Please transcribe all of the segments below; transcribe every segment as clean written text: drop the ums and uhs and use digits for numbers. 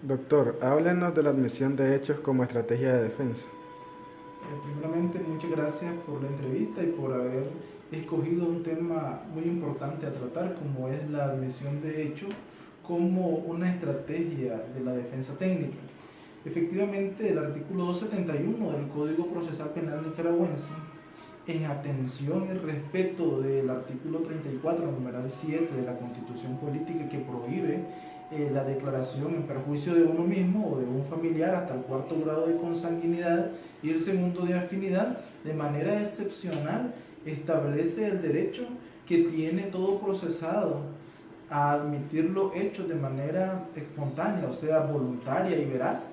Doctor, háblenos de la admisión de hechos como estrategia de defensa. Primeramente, muchas gracias por la entrevista y por haber escogido un tema muy importante a tratar, como es la admisión de hechos como una estrategia de la defensa técnica. Efectivamente, el artículo 271 del Código Procesal Penal nicaragüense, en atención y respeto del artículo 34, numeral 7 de la Constitución Política, que prohíbe la declaración en perjuicio de uno mismo o de un familiar hasta el cuarto grado de consanguinidad y el segundo de afinidad, de manera excepcional establece el derecho que tiene todo procesado a admitir los hechos de manera espontánea, o sea, voluntaria y veraz,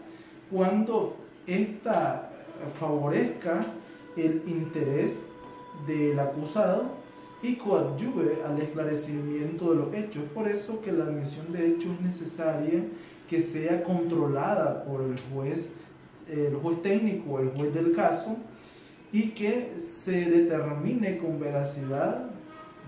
cuando ésta favorezca el interés del acusado y coadyuve al esclarecimiento de los hechos. Por eso que la admisión de hechos es necesaria que sea controlada por el juez técnico, el juez del caso, y que se determine con veracidad,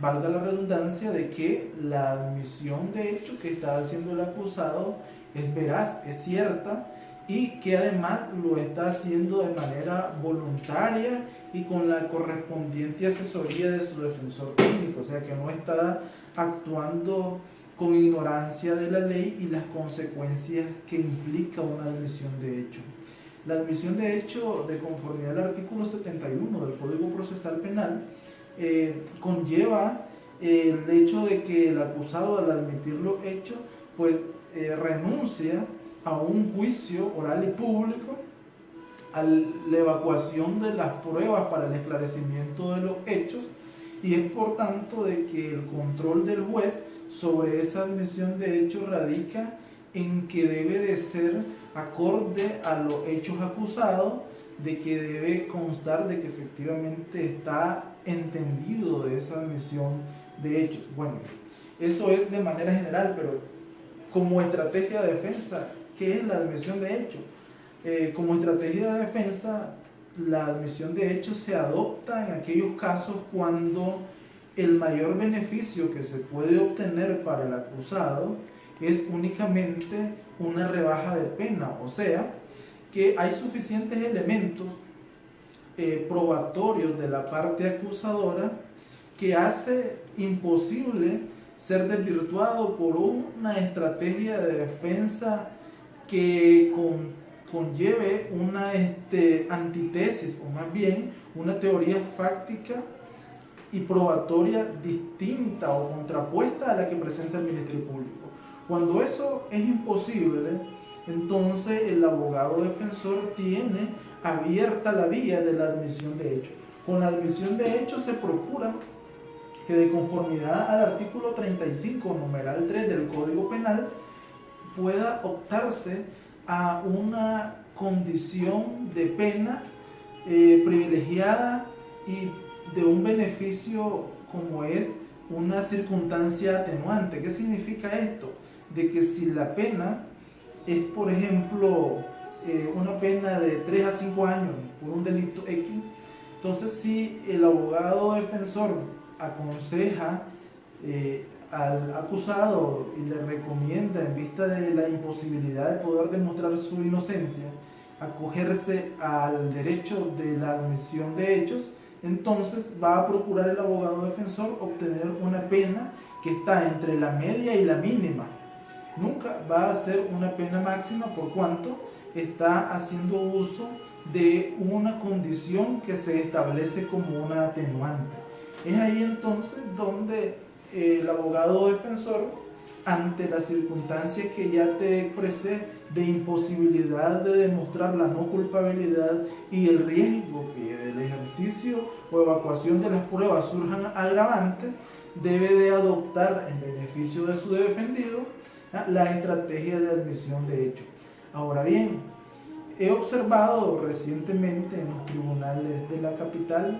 valga la redundancia, de que la admisión de hechos que está haciendo el acusado es veraz, es cierta, y que además lo está haciendo de manera voluntaria y con la correspondiente asesoría de su defensor técnico, o sea que no está actuando con ignorancia de la ley y las consecuencias que implica una admisión de hecho. La admisión de hecho, de conformidad al artículo 71 del Código Procesal Penal, conlleva el hecho de que el acusado, al admitir los hechos, pues renuncia a un juicio oral y público, a la evacuación de las pruebas para el esclarecimiento de los hechos, y es por tanto de que el control del juez sobre esa admisión de hechos radica en que debe de ser acorde a los hechos acusados, de que debe constar de que efectivamente está entendido de esa admisión de hechos. Bueno, eso es de manera general, pero como estrategia de defensa, ¿qué es la admisión de hechos? Como estrategia de defensa, la admisión de hechos se adopta en aquellos casos cuando el mayor beneficio que se puede obtener para el acusado es únicamente una rebaja de pena, o sea, que hay suficientes elementos probatorios de la parte acusadora que hace imposible ser desvirtuado por una estrategia de defensa que conlleve una antítesis, o más bien una teoría fáctica y probatoria distinta o contrapuesta a la que presenta el Ministerio Público. Cuando eso es imposible, entonces el abogado defensor tiene abierta la vía de la admisión de hechos. Con la admisión de hechos se procura que, de conformidad al artículo 35, numeral 3 del Código Penal, pueda optarse a una condición de pena privilegiada y de un beneficio como es una circunstancia atenuante. ¿Qué significa esto? De que si la pena es, por ejemplo, una pena de 3 a 5 años por un delito X, entonces si el abogado defensor aconseja al acusado y le recomienda, en vista de la imposibilidad de poder demostrar su inocencia, acogerse al derecho de la admisión de hechos, entonces va a procurar el abogado defensor obtener una pena que está entre la media y la mínima. Nunca va a ser una pena máxima, por cuanto está haciendo uso de una condición que se establece como una atenuante. Es ahí entonces donde el abogado defensor, ante la circunstancia que ya te expresé de imposibilidad de demostrar la no culpabilidad y el riesgo que del ejercicio o evacuación de las pruebas surjan agravantes, debe de adoptar en beneficio de su defendido la estrategia de admisión de hechos. Ahora bien, he observado recientemente en los tribunales de la capital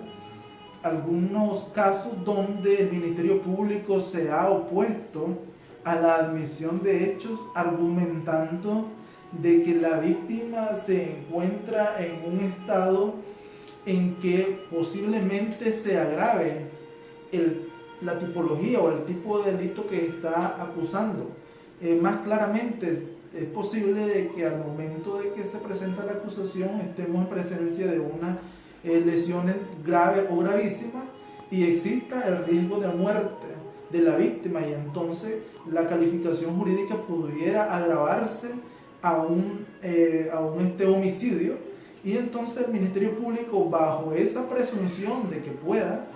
algunos casos donde el Ministerio Público se ha opuesto a la admisión de hechos, argumentando de que la víctima se encuentra en un estado en que posiblemente se agrave la tipología o el tipo de delito que está acusando. Más claramente, es posible de que al momento de que se presenta la acusación estemos en presencia de unas lesiones graves o gravísimas y exista el riesgo de muerte de la víctima, y entonces la calificación jurídica pudiera agravarse a un homicidio, y entonces el Ministerio Público, bajo esa presunción de que pueda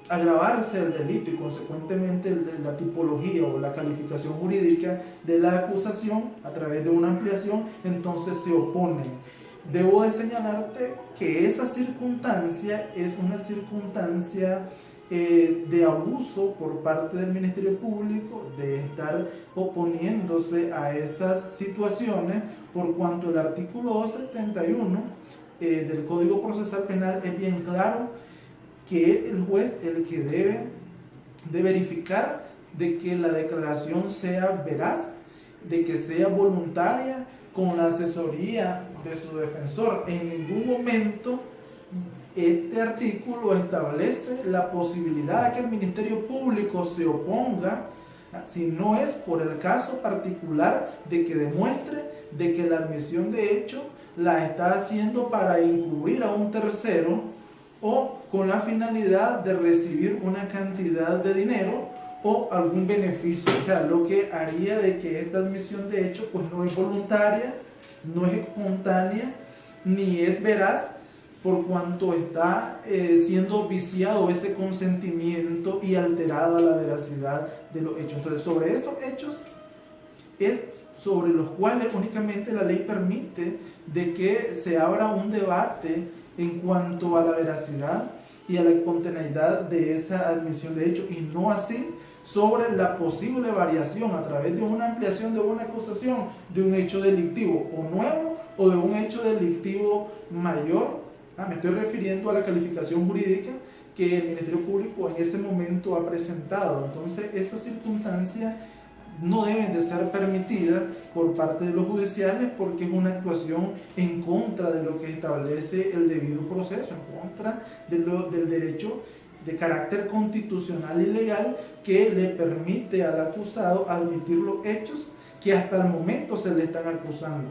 agravarse el delito y consecuentemente la tipología o la calificación jurídica de la acusación a través de una ampliación, entonces se opone. Debo de señalarte que esa circunstancia es una circunstancia de abuso por parte del Ministerio Público, de estar oponiéndose a esas situaciones, por cuanto el artículo 271 del Código Procesal Penal es bien claro que es el juez el que debe de verificar de que la declaración sea veraz, de que sea voluntaria, con la asesoría de su defensor. En ningún momento este artículo establece la posibilidad de que el Ministerio Público se oponga, si no es por el caso particular de que demuestre de que la admisión de hecho la está haciendo para incluir a un tercero o con la finalidad de recibir una cantidad de dinero o algún beneficio. O sea, lo que haría de que esta admisión de hecho pues no es voluntaria, no es espontánea, ni es veraz, por cuanto está siendo viciado ese consentimiento y alterada la veracidad de los hechos. Entonces, sobre esos hechos es sobre los cuales únicamente la ley permite de que se abra un debate en cuanto a la veracidad y a la espontaneidad de esa admisión de hecho, y no así sobre la posible variación a través de una ampliación de una acusación de un hecho delictivo o nuevo o de un hecho delictivo mayor. Me estoy refiriendo a la calificación jurídica que el Ministerio Público en ese momento ha presentado. Entonces, esas circunstancias no deben de ser permitidas por parte de los judiciales, porque es una actuación en contra de lo que establece el debido proceso, en contra del derecho de carácter constitucional y legal que le permite al acusado admitir los hechos que hasta el momento se le están acusando.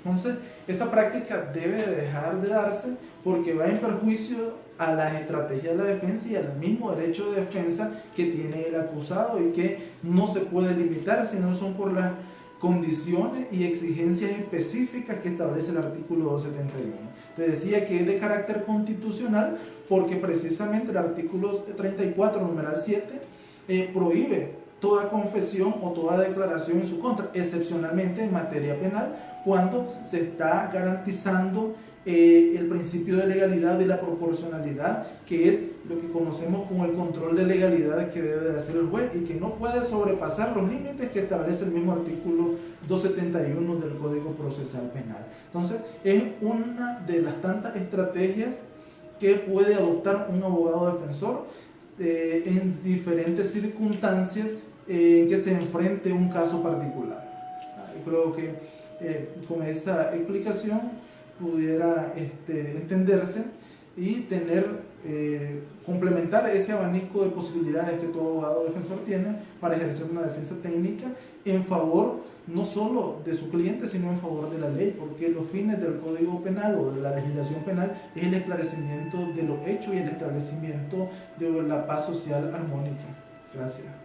Entonces, esa práctica debe dejar de darse porque va en perjuicio a las estrategias de la defensa y al mismo derecho de defensa que tiene el acusado, y que no se puede limitar si no son por las condiciones y exigencias específicas que establece el artículo 271. Te decía que es de carácter constitucional porque precisamente el artículo 34, numeral 7, prohíbe toda confesión o toda declaración en su contra, excepcionalmente en materia penal, cuando se está garantizando el principio de legalidad y la proporcionalidad, que es lo que conocemos como el control de legalidad que debe de hacer el juez y que no puede sobrepasar los límites que establece el mismo artículo 271 del Código Procesal Penal. Entonces, es una de las tantas estrategias que puede adoptar un abogado defensor en diferentes circunstancias en que se enfrente un caso particular. Yo creo que con esa explicación pudiera entenderse y tener, complementar ese abanico de posibilidades que todo abogado defensor tiene para ejercer una defensa técnica en favor no solo de su cliente, sino en favor de la ley, porque los fines del Código Penal o de la legislación penal es el esclarecimiento de los hechos y el establecimiento de la paz social armónica. Gracias.